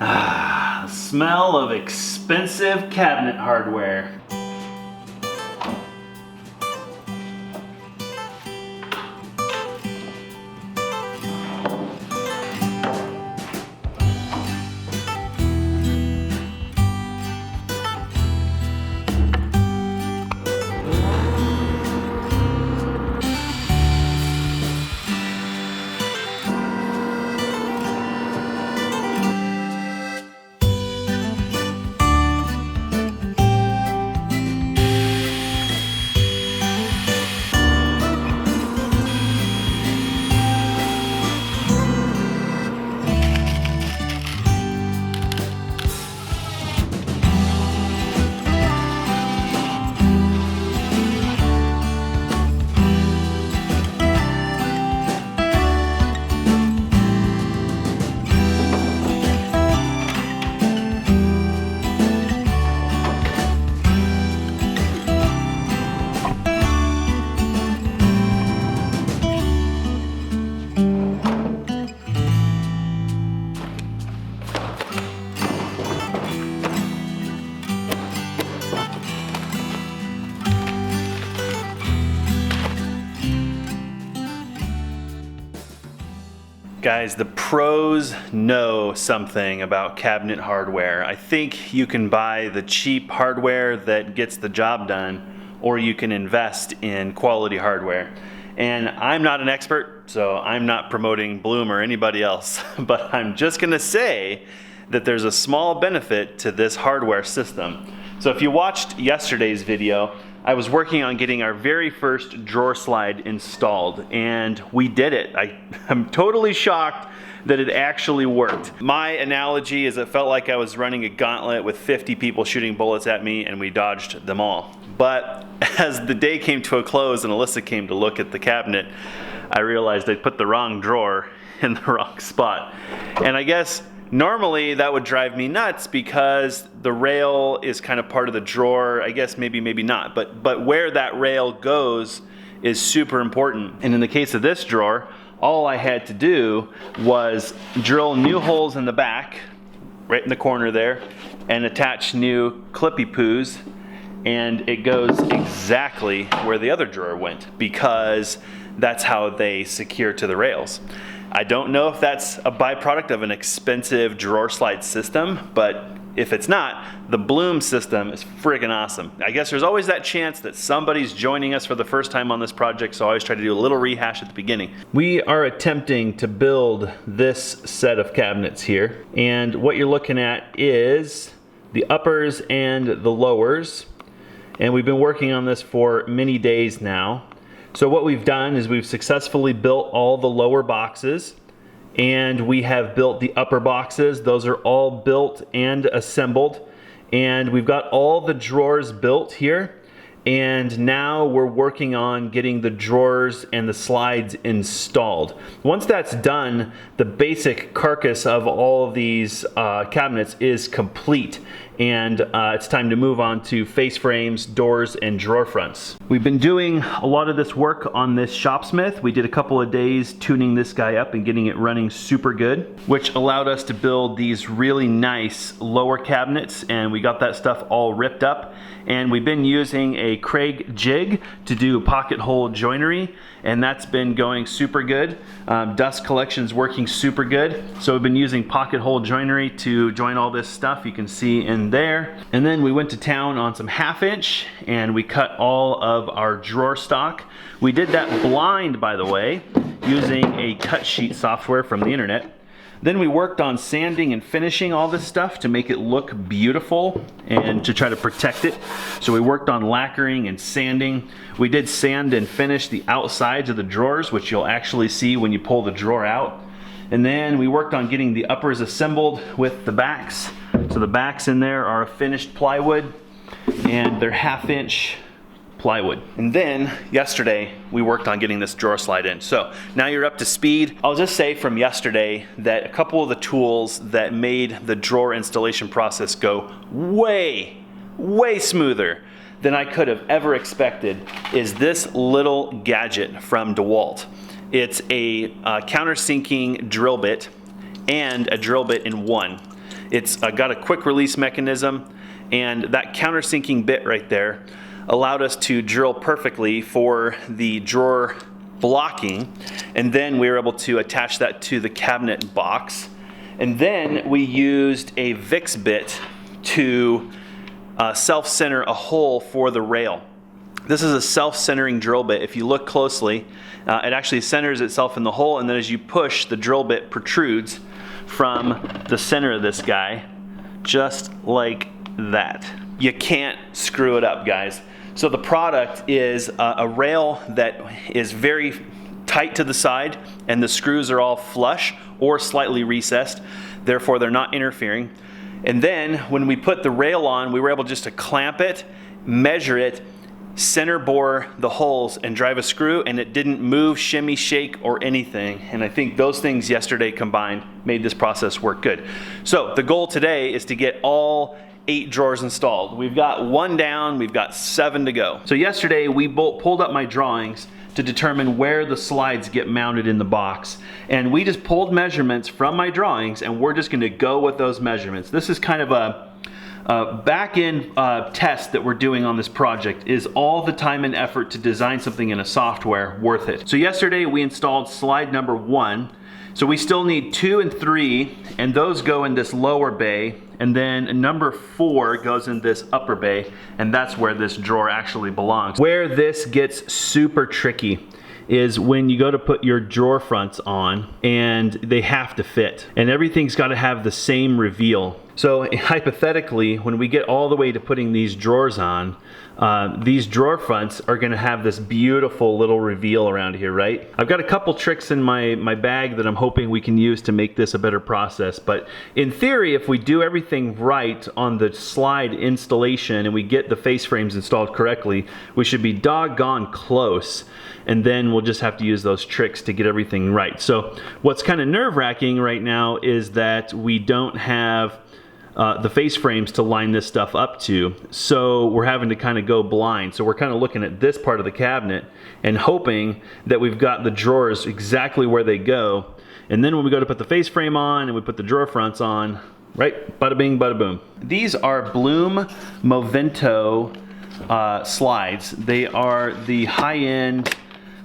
Ah, smell of expensive cabinet hardware. Guys, the pros know something about cabinet hardware. I think you can buy the cheap hardware that gets the job done, or you can invest in quality hardware. And I'm not an expert, so I'm not promoting Blum or anybody else, but I'm just gonna say that there's a small benefit to this hardware system. So if you watched yesterday's video, I was working on getting our very first drawer slide installed, and we did it. I'm totally shocked that it actually worked. My analogy is it felt like I was running a gauntlet with 50 people shooting bullets at me, and we dodged them all. But as the day came to a close and Alyssa came to look at the cabinet, I realized I'd put the wrong drawer in the wrong spot. And I guess normally that would drive me nuts because the rail is kind of part of the drawer. I guess maybe not, but where that rail goes is super important. And in the case of this drawer, all I had to do was drill new holes in the back, right in the corner there, and attach new clippy poos, and it goes exactly where the other drawer went because that's how they secure to the rails. I don't know if that's a byproduct of an expensive drawer slide system, but if it's not, the Blum system is freaking awesome. I guess there's always that chance that somebody's joining us for the first time on this project, so I always try to do a little rehash at the beginning. We are attempting to build this set of cabinets here, and what you're looking at is the uppers and the lowers, and we've been working on this for many days now. So what we've done is we've successfully built all the lower boxes, and we have built the upper boxes. Those are all built and assembled, and we've got all the drawers built here, and now we're working on getting the drawers and the slides installed. Once that's done, the basic carcass of all of these cabinets is complete, and it's time to move on to face frames, doors, and drawer fronts. We've been doing a lot of this work on this Shopsmith. We did a couple of days tuning this guy up and getting it running super good, which allowed us to build these really nice lower cabinets, and we got that stuff all ripped up. And we've been using a Craig jig to do pocket hole joinery, and that's been going super good. Dust collection's working super good. So we've been using pocket hole joinery to join all this stuff you can see in there. And then we went to town on some 1/2 inch, and we cut all of our drawer stock. We did that blind, by the way, using a cut sheet software from the internet. Then we worked on sanding and finishing all this stuff to make it look beautiful and to try to protect it. So we worked on lacquering and sanding. We did sand and finish the outsides of the drawers, which you'll actually see when you pull the drawer out. And then we worked on getting the uppers assembled with the backs. So the backs in there are a finished plywood, and they're 1/2 inch plywood. And then yesterday we worked on getting this drawer slide in. So now you're up to speed. I'll just say from yesterday that a couple of the tools that made the drawer installation process go way smoother than I could have ever expected is this little gadget from DeWalt. It's a countersinking drill bit, and a drill bit in one. It's got a quick release mechanism, and that countersinking bit right there allowed us to drill perfectly for the drawer blocking, and then we were able to attach that to the cabinet box. And then we used a VIX bit to self-center a hole for the rail. This is a self-centering drill bit. If you look closely, it actually centers itself in the hole, and then as you push, the drill bit protrudes from the center of this guy, just like that. You can't screw it up, guys. So the product is a rail that is very tight to the side, and the screws are all flush or slightly recessed, therefore they're not interfering. And then when we put the rail on, we were able just to clamp it, measure it, center bore the holes, and drive a screw, and it didn't move, shimmy, shake, or anything. And I think those things yesterday combined made this process work good. So the goal today is to get all 8 drawers installed. We've got 1 down, we've got 7 to go. So yesterday we pulled up my drawings to determine where the slides get mounted in the box. And we just pulled measurements from my drawings, and we're just gonna go with those measurements. This is kind of a back-end test that we're doing on this project. Is all the time and effort to design something in a software worth it? So yesterday we installed slide number 1. So we still need 2 and 3, and those go in this lower bay, and then number 4 goes in this upper bay, and that's where this drawer actually belongs. Where this gets super tricky is when you go to put your drawer fronts on, and they have to fit, and everything's got to have the same reveal. So hypothetically, when we get all the way to putting these drawers on, these drawer fronts are going to have this beautiful little reveal around here, right? I've got a couple tricks in my bag that I'm hoping we can use to make this a better process. But in theory, if we do everything right on the slide installation and we get the face frames installed correctly, we should be doggone close. And then we'll just have to use those tricks to get everything right. So what's kind of nerve-wracking right now is that we don't have the face frames to line this stuff up to, so we're having to kind of go blind. So we're kind of looking at this part of the cabinet and hoping that we've got the drawers exactly where they go, and then when we go to put the face frame on and we put the drawer fronts on, right, bada bing bada boom. These are Blum Movento slides. They are the high-end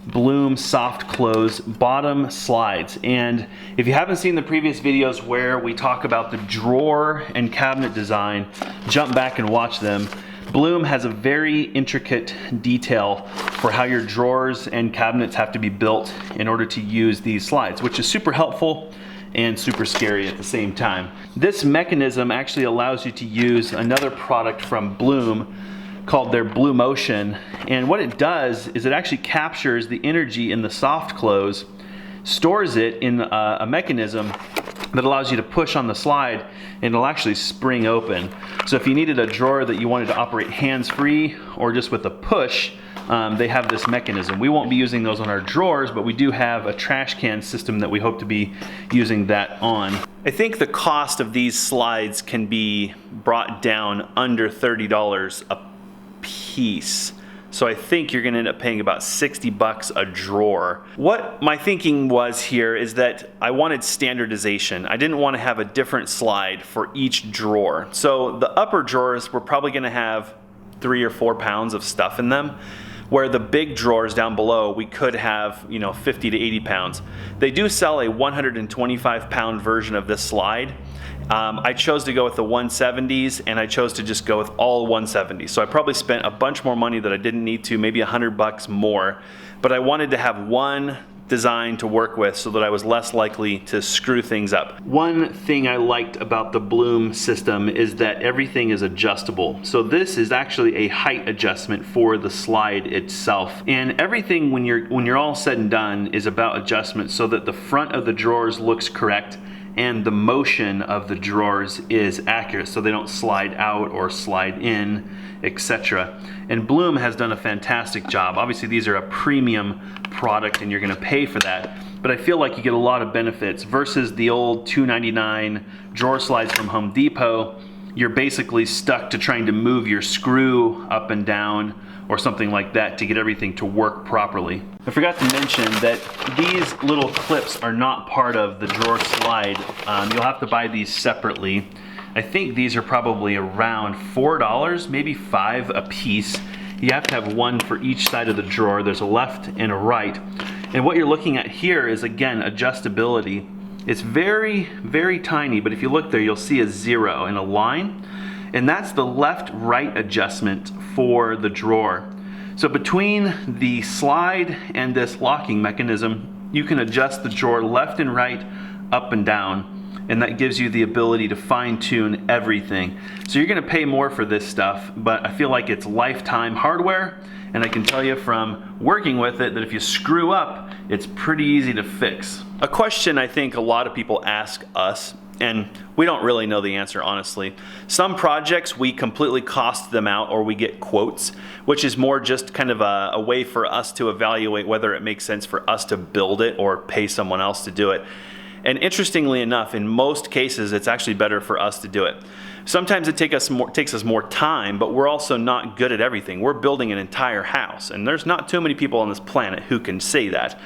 Blum soft close bottom slides, and if you haven't seen the previous videos where we talk about the drawer and cabinet design, jump back and watch them. Blum has a very intricate detail for how your drawers and cabinets have to be built in order to use these slides, which is super helpful and super scary at the same time. This mechanism actually allows you to use another product from Blum called their Blue Motion, and what it does is it actually captures the energy in the soft close, stores it in a mechanism that allows you to push on the slide, and it'll actually spring open. So if you needed a drawer that you wanted to operate hands-free or just with a push, they have this mechanism. We won't be using those on our drawers, but we do have a trash can system that we hope to be using that on. I think the cost of these slides can be brought down under $30 a piece. So I think you're gonna end up paying about 60 bucks a drawer. What my thinking was here is that I wanted standardization. I didn't want to have a different slide for each drawer. So the upper drawers were probably gonna have 3 or 4 pounds of stuff in them, where the big drawers down below, we could have, 50 to 80 pounds. They do sell a 125 pound version of this slide. I chose to go with the 170s, and I chose to just go with all 170s. So I probably spent a bunch more money that I didn't need to, maybe $100 more, but I wanted to have one design to work with so that I was less likely to screw things up. One thing I liked about the Blum system is that everything is adjustable. So this is actually a height adjustment for the slide itself. And everything when you're all said and done is about adjustment so that the front of the drawers looks correct and the motion of the drawers is accurate so they don't slide out or slide in, etc. And Blum has done a fantastic job. Obviously these are a premium product and you're gonna pay for that, but I feel like you get a lot of benefits versus the old $2.99 drawer slides from Home Depot. you're basically stuck to trying to move your screw up and down or something like that to get everything to work properly. I forgot to mention that these little clips are not part of the drawer slide. You'll have to buy these separately. I think these are probably around $4, maybe $5 a piece. You have to have one for each side of the drawer. There's a left and a right. And what you're looking at here is, again, adjustability. It's very, very tiny, but if you look there, you'll see a 0 and a line. And that's the left-right adjustment for the drawer. So between the slide and this locking mechanism, you can adjust the drawer left and right, up and down, and that gives you the ability to fine-tune everything. So you're gonna pay more for this stuff, but I feel like it's lifetime hardware, and I can tell you from working with it that if you screw up, it's pretty easy to fix. A question I think a lot of people ask us, and we don't really know the answer, honestly. Some projects we completely cost them out, or we get quotes, which is more just kind of a way for us to evaluate whether it makes sense for us to build it or pay someone else to do it. And interestingly enough, in most cases, it's actually better for us to do it. Sometimes it takes us more time, but we're also not good at everything. We're building an entire house, and there's not too many people on this planet who can say that.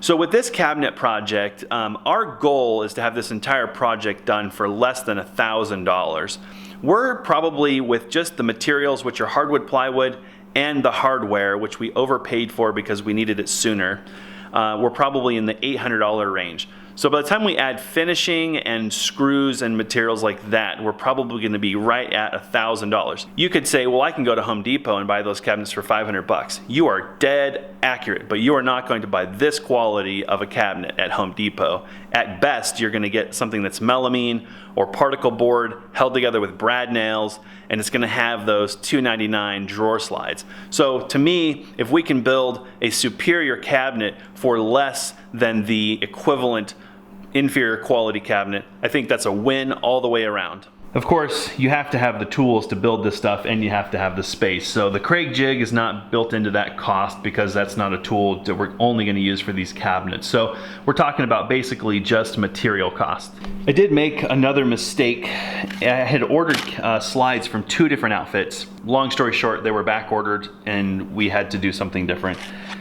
So with this cabinet project, our goal is to have this entire project done for less than $1,000. We're probably, with just the materials, which are hardwood plywood, and the hardware, which we overpaid for because we needed it sooner, we're probably in the $800 range. So by the time we add finishing and screws and materials like that, we're probably going to be right at $1,000. You could say, well, I can go to Home Depot and buy those cabinets for 500 bucks. You are dead accurate, but you are not going to buy this quality of a cabinet at Home Depot. At best, you're going to get something that's melamine or particle board held together with brad nails, and it's going to have those $2.99 drawer slides. So to me, if we can build a superior cabinet for less than the equivalent inferior quality cabinet, I think that's a win all the way around. Of course, you have to have the tools to build this stuff, and you have to have the space. So the Craig jig is not built into that cost because that's not a tool that we're only going to use for these cabinets. So we're talking about basically just material cost. I did make another mistake. I had ordered slides from 2 different outfits. Long story short, they were back ordered and we had to do something different.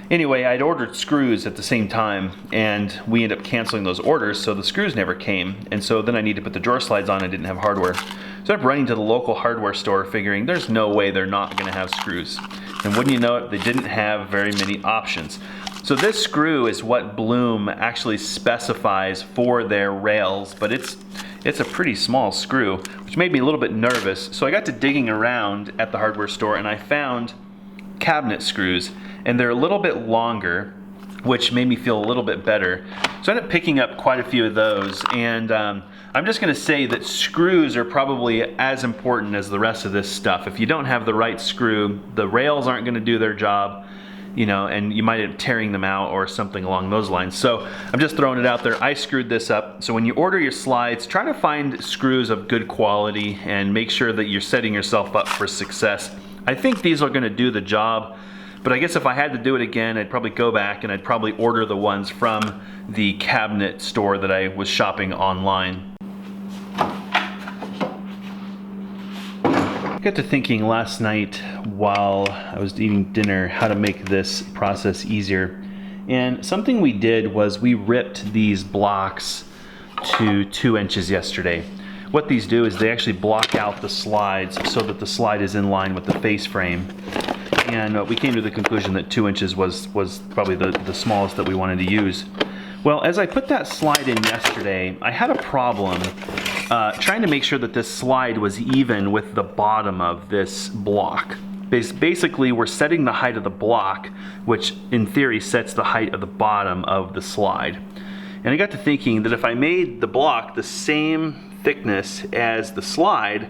Anyway, I'd ordered screws at the same time, and we ended up canceling those orders, so the screws never came. And so then I needed to put the drawer slides on. I didn't have hardware. So I ended up running to the local hardware store figuring there's no way they're not going to have screws. And wouldn't you know it, they didn't have very many options. So this screw is what Blum actually specifies for their rails, but it's a pretty small screw, which made me a little bit nervous. So I got to digging around at the hardware store, and I found cabinet screws, and they're a little bit longer, which made me feel a little bit better. So I ended up picking up quite a few of those, and I'm just going to say that screws are probably as important as the rest of this stuff. If you don't have the right screw, the rails aren't going to do their job, you know, and you might end up tearing them out or something along those lines. So I'm just throwing it out there. I screwed this up. So when you order your slides, try to find screws of good quality and make sure that you're setting yourself up for success. I think these are going to do the job, but I guess if I had to do it again, I'd probably go back and I'd probably order the ones from the cabinet store that I was shopping online. I got to thinking last night while I was eating dinner how to make this process easier. And something we did was we ripped these blocks to 2 inches yesterday. What these do is they actually block out the slides so that the slide is in line with the face frame. And we came to the conclusion that 2 inches was probably the smallest that we wanted to use. Well, as I put that slide in yesterday, I had a problem trying to make sure that this slide was even with the bottom of this block. Basically, we're setting the height of the block, which in theory sets the height of the bottom of the slide. And I got to thinking that if I made the block the same thickness as the slide,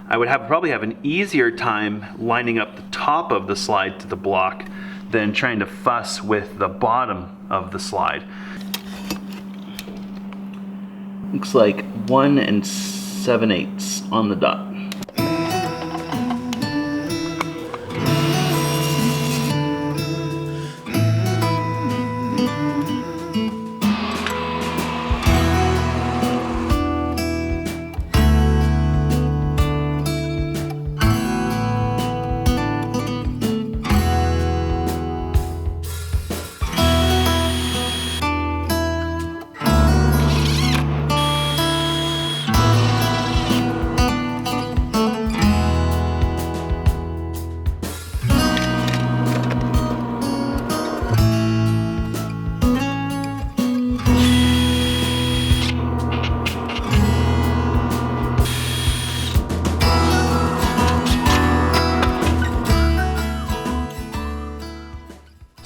I would probably have an easier time lining up the top of the slide to the block than trying to fuss with the bottom of the slide. Looks like 1 7/8 on the dot.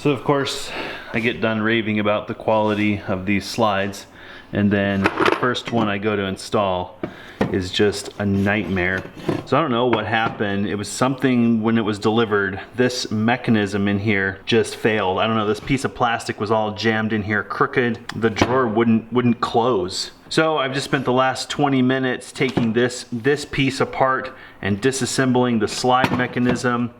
So of course, I get done raving about the quality of these slides, and then the first one I go to install is just a nightmare. So I don't know what happened. It was something when it was delivered. This mechanism in here just failed. I don't know, this piece of plastic was all jammed in here crooked. The drawer wouldn't close. So I've just spent the last 20 minutes taking this piece apart and disassembling the slide mechanism.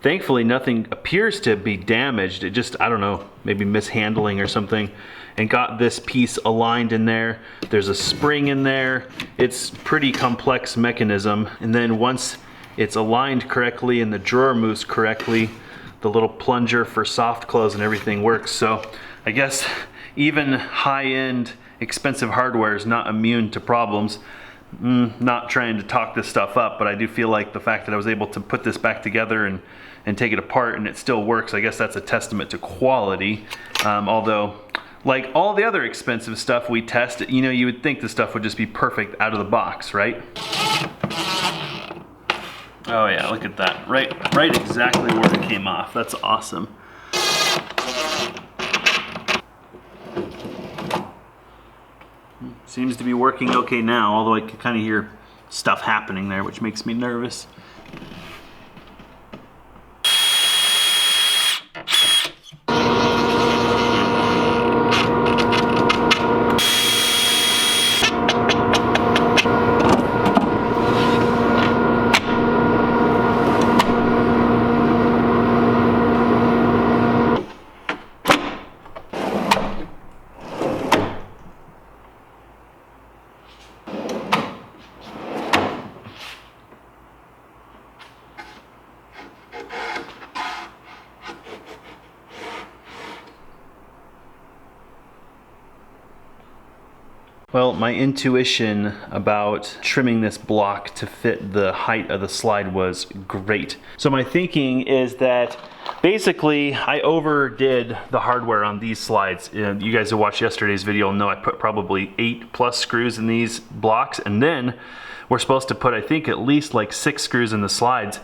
Thankfully, nothing appears to be damaged. It just, I don't know, maybe mishandling or something, and got this piece aligned in there. There's a spring in there. It's pretty complex mechanism. And then once it's aligned correctly and the drawer moves correctly, the little plunger for soft close and everything works. So I guess even high-end expensive hardware is not immune to problems. Not trying to talk this stuff up, but I do feel like the fact that I was able to put this back together and take it apart and it still works, I guess that's a testament to quality. Although, like all the other expensive stuff we test, you know, you would think the stuff would just be perfect out of the box, right? Oh yeah, look at that. Right exactly where it came off. That's awesome. Seems to be working okay now, although I can kind of hear stuff happening there, which makes me nervous. Well, my intuition about trimming this block to fit the height of the slide was great. So my thinking is that basically I overdid the hardware on these slides. You guys who watched yesterday's video know I put probably 8+ screws in these blocks, and then we're supposed to put, I think, at least like 6 screws in the slides.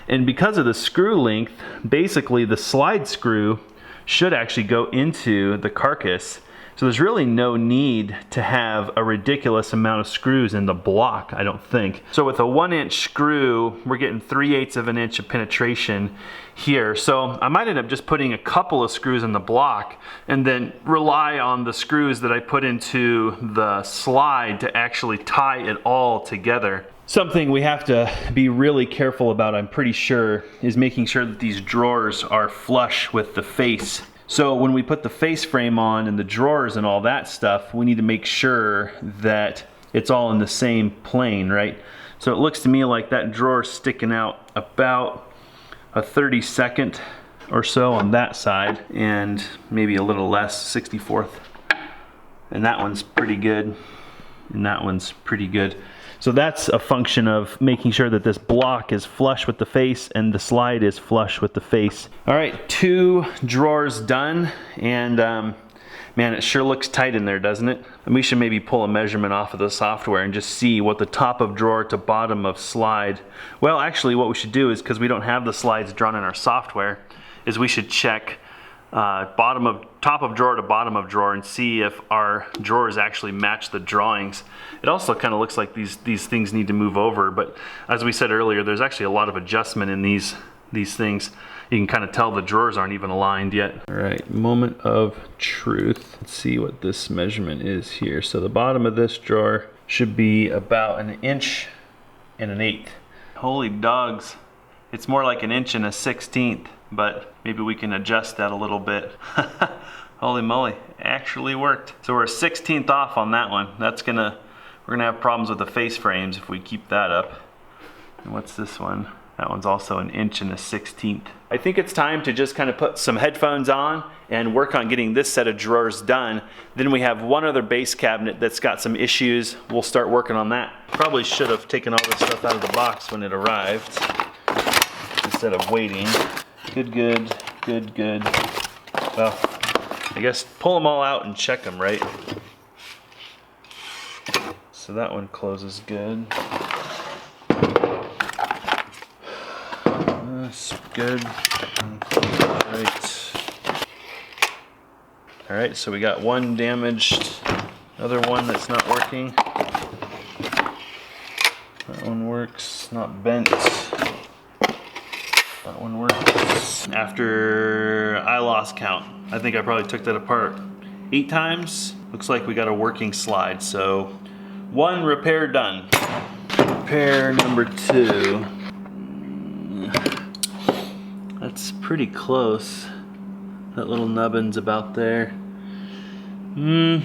And because of the screw length, basically the slide screw should actually go into the carcass. So there's really no need to have a ridiculous amount of screws in the block, I don't think. So with a 1-inch screw, we're getting 3/8 of an inch of penetration here. So I might end up just putting a couple of screws in the block and then rely on the screws that I put into the slide to actually tie it all together. Something we have to be really careful about, I'm pretty sure, is making sure that these drawers are flush with the face. So when we put the face frame on and the drawers and all that stuff, we need to make sure that it's all in the same plane, right? So it looks to me like that drawer's sticking out about a 32nd or so on that side, and maybe a little less, 64th. And that one's pretty good, and that one's pretty good. So that's a function of making sure that this block is flush with the face and the slide is flush with the face. All right, 2 drawers done, and man, it sure looks tight in there, doesn't it? And we should maybe pull a measurement off of the software and just see what the top of drawer to bottom of slide. Well, actually what we should do is, because we don't have the slides drawn in our software, is we should check top of drawer to bottom of drawer and see if our drawers actually match the drawings. It also kind of looks like these things need to move over, but as we said earlier, there's actually a lot of adjustment in these things. You can kind of tell the drawers aren't even aligned yet. All right, moment of truth. Let's see what this measurement is here. So the bottom of this drawer should be about 1 inch and 1/8. Holy dogs. It's more like 1 inch and 1/16, but maybe we can adjust that a little bit. Holy moly, it actually worked. So we're 1/16 off on that one. We're gonna have problems with the face frames if we keep that up. And what's this one? That one's also 1 inch and 1/16. I think it's time to just kind of put some headphones on and work on getting this set of drawers done. Then we have one other base cabinet that's got some issues. We'll start working on that. Probably should have taken all this stuff out of the box when it arrived instead of waiting. Good. Well, I guess pull them all out and check them, right? So that one closes good. That's good. Right. All right, so we got one damaged, another one that's not working. That one works, not bent. That one works. After I lost count, I think I probably took that apart 8 times. Looks like we got a working slide, so 1 repair done. Repair number 2. That's pretty close. That little nubbin's about there. I'm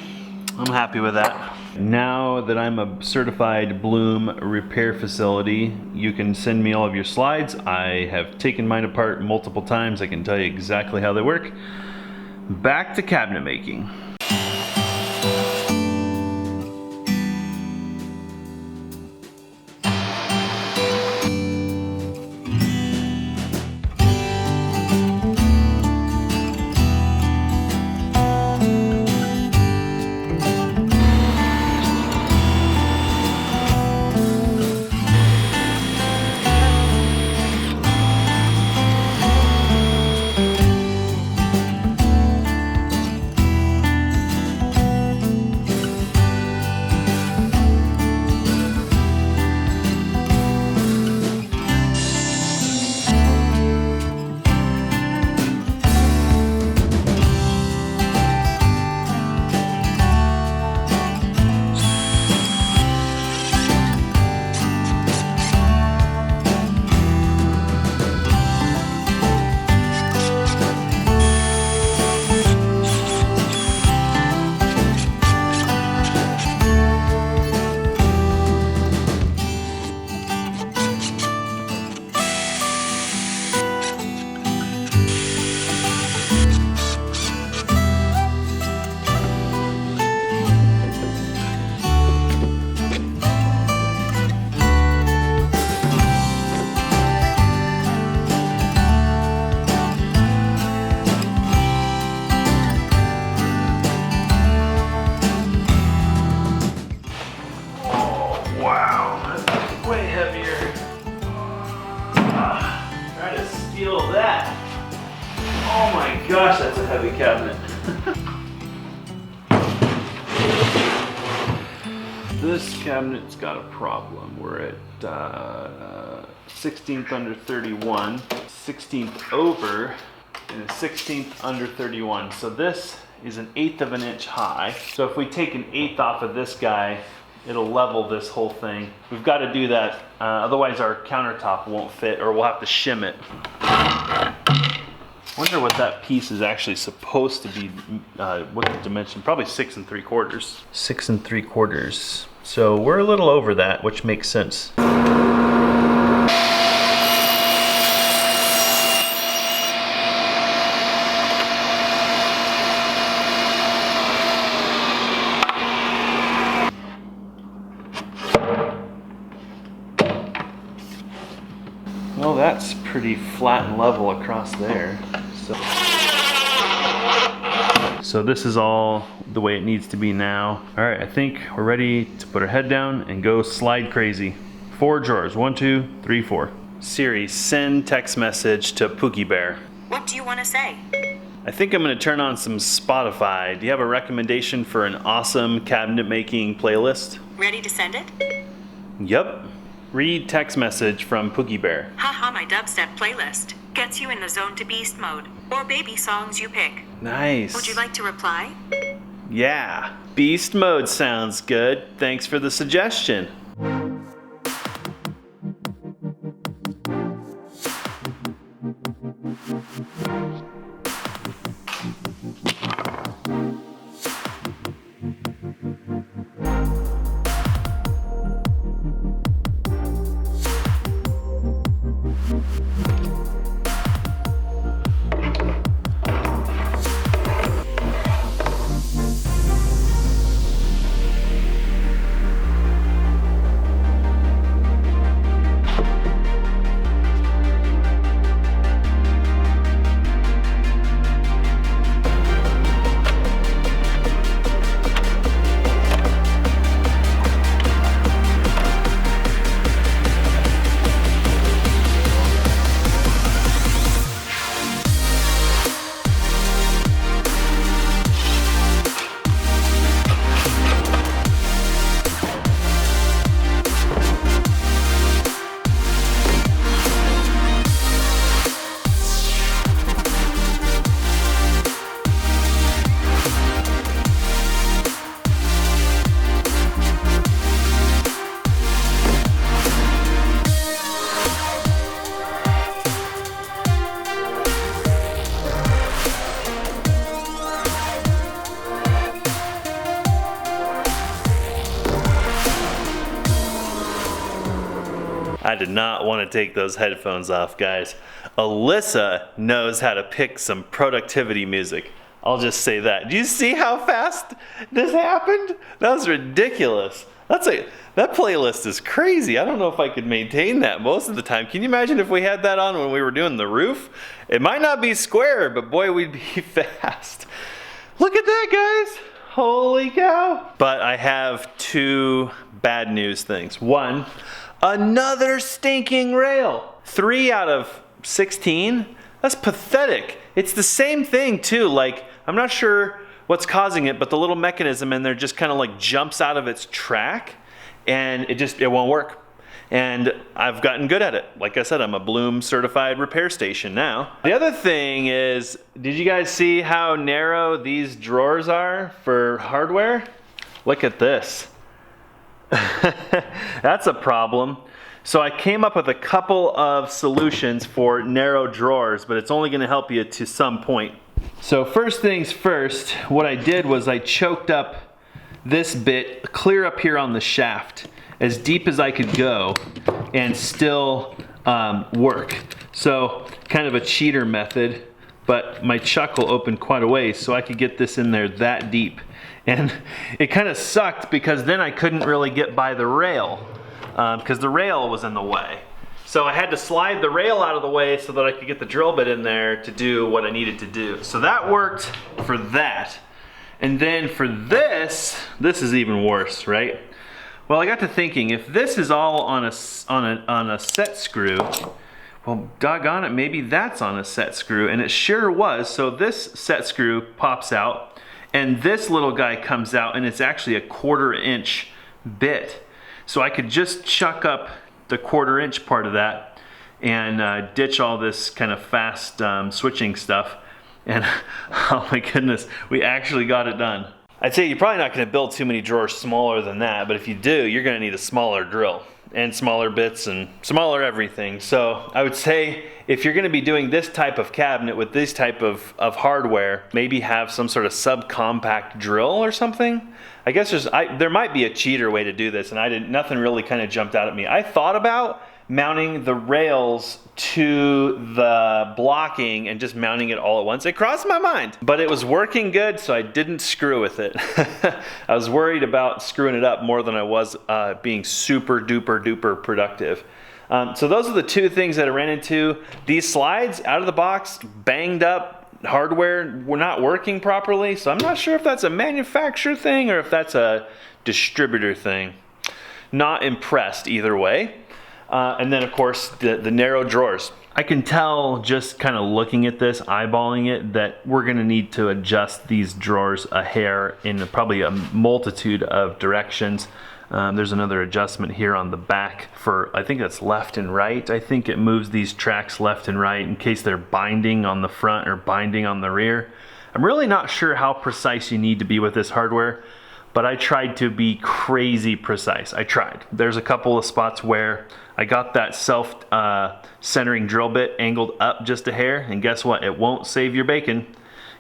happy with that. Now that I'm a certified Blum repair facility, you can send me all of your slides. I have taken mine apart multiple times. I can tell you exactly how they work. Back to cabinet making. Oh my gosh, that's a heavy cabinet. This cabinet's got a problem. We're at 16th under 31, 16th over, and a 16th under 31. So this is an 1/8 of an inch high. So if we take an 1/8 off of this guy, it'll level this whole thing. We've got to do that, otherwise our countertop won't fit, or we'll have to shim it. Wonder what that piece is actually supposed to be, what the dimension, probably 6 3/4. 6 3/4. So we're a little over that, which makes sense. Well, that's pretty flat and level across there. So this is all the way it needs to be now. All right, I think we're ready to put our head down and go slide crazy. 4 drawers, 1, 2, 3, 4. Siri, send text message to Pookie Bear. What do you want to say? I think I'm gonna turn on some Spotify. Do you have a recommendation for an awesome cabinet making playlist? Ready to send it? Yep. Read text message from Pookie Bear. Haha, my dubstep playlist. Gets you in the zone to beast mode. Or baby songs you pick. Nice. Would you like to reply? Yeah. Beast mode sounds good. Thanks for the suggestion. I did not want to take those headphones off, guys. Alyssa knows how to pick some productivity music. I'll just say that. Do you see how fast this happened? That was ridiculous. That playlist is crazy. I don't know if I could maintain that most of the time. Can you imagine if we had that on when we were doing the roof? It might not be square, but boy, we'd be fast. Look at that, guys. Holy cow. But I have two bad news things. One, another stinking rail. 3 out of 16? That's pathetic. It's the same thing too. Like, I'm not sure what's causing it, but the little mechanism in there just kind of like jumps out of its track and it won't work. And I've gotten good at it. Like I said, I'm a Blum certified repair station now. The other thing is, did you guys see how narrow these drawers are for hardware? Look at this. That's a problem. So I came up with a couple of solutions for narrow drawers, but it's only going to help you to some point. So first things first, what I did was I choked up this bit clear up here on the shaft as deep as I could go and still work. So kind of a cheater method, but my chuck will open quite a ways so I could get this in there that deep. And it kind of sucked because then I couldn't really get by the rail because the rail was in the way. So I had to slide the rail out of the way so that I could get the drill bit in there to do what I needed to do. So that worked for that. And then for this is even worse, right? Well, I got to thinking, if this is all on a set screw, well, doggone it, maybe that's on a set screw, and it sure was. So this set screw pops out, and this little guy comes out, and it's actually a 1/4 inch bit. So I could just chuck up the 1/4 inch part of that and ditch all this kind of fast switching stuff. And oh my goodness, we actually got it done. I'd say you're probably not going to build too many drawers smaller than that, but if you do, you're going to need a smaller drill and smaller bits and smaller everything. So I would say if you're going to be doing this type of cabinet with this type of hardware, maybe have some sort of subcompact drill or something. I guess there might be a cheater way to do this, and nothing really kind of jumped out at me. I thought about mounting the rails to the blocking and just mounting it all at once. It crossed my mind, but it was working good, so I didn't screw with it. I was worried about screwing it up more than I was being super duper duper productive. So those are the two things that I ran into. These slides out of the box, banged up, hardware were not working properly, so I'm not sure if that's a manufacturer thing or if that's a distributor thing. Not impressed either way. And then of course the narrow drawers. I can tell just kind of looking at this, eyeballing it, that we're going to need to adjust these drawers a hair in probably a multitude of directions. There's another adjustment here on the back for, I think that's left and right. I think it moves these tracks left and right in case they're binding on the front or binding on the rear. I'm really not sure how precise you need to be with this hardware, but I tried to be crazy precise. I tried. There's a couple of spots where I got that self-centering drill bit angled up just a hair, and guess what? It won't save your bacon.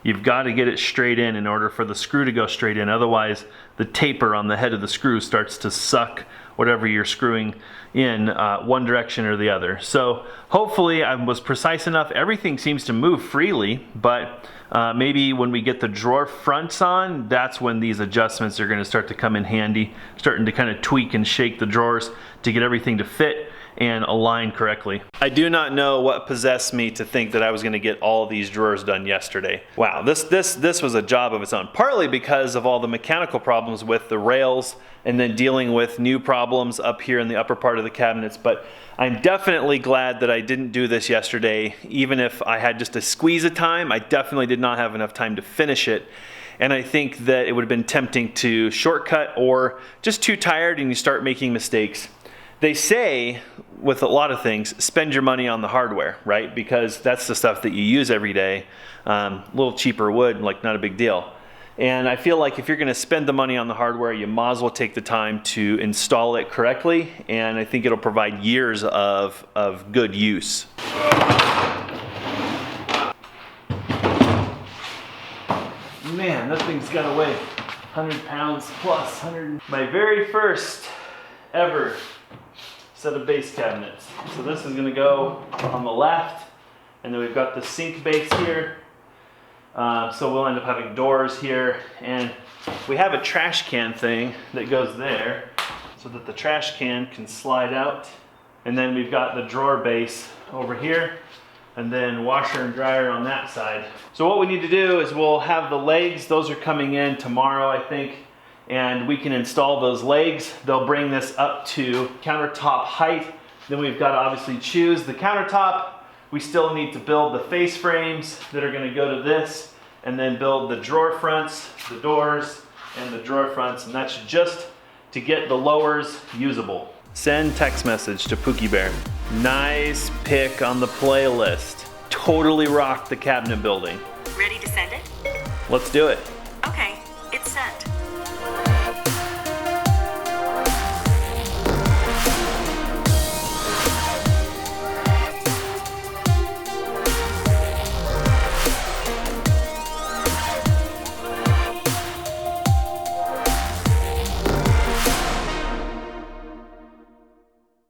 You've got to get it straight in order for the screw to go straight in. Otherwise, the taper on the head of the screw starts to suck whatever you're screwing in one direction or the other. So hopefully I was precise enough. Everything seems to move freely, but maybe when we get the drawer fronts on, that's when these adjustments are going to start to come in handy, starting to kind of tweak and shake the drawers to get everything to fit and align correctly. I do not know what possessed me to think that I was going to get all of these drawers done yesterday. Wow, this was a job of its own. Partly because of all the mechanical problems with the rails and then dealing with new problems up here in the upper part of the cabinets, but I'm definitely glad that I didn't do this yesterday. Even if I had just a squeeze of time, I definitely did not have enough time to finish it. And I think that it would have been tempting to shortcut or just too tired and you start making mistakes. They say, with a lot of things, spend your money on the hardware, right? Because that's the stuff that you use every day. A little cheaper wood, like not a big deal. And I feel like if you're going to spend the money on the hardware, you might as well take the time to install it correctly. And I think it'll provide years of good use. Man, that thing's got to weigh 100 pounds plus. My very first ever set of base cabinets. So this is gonna go on the left, and then we've got the sink base here. So we'll end up having doors here, and we have a trash can thing that goes there so that the trash can slide out. And then we've got the drawer base over here, and then washer and dryer on that side. So what we need to do is we'll have the legs, those are coming in tomorrow, I think, and we can install those legs. They'll bring this up to countertop height. Then we've got to obviously choose the countertop. We still need to build the face frames that are gonna go to this, and then build the drawer fronts, the doors, and the drawer fronts, and that's just to get the lowers usable. Send text message to Pookie Bear. Nice pick on the playlist. Totally rocked the cabinet building. Ready to send it? Let's do it.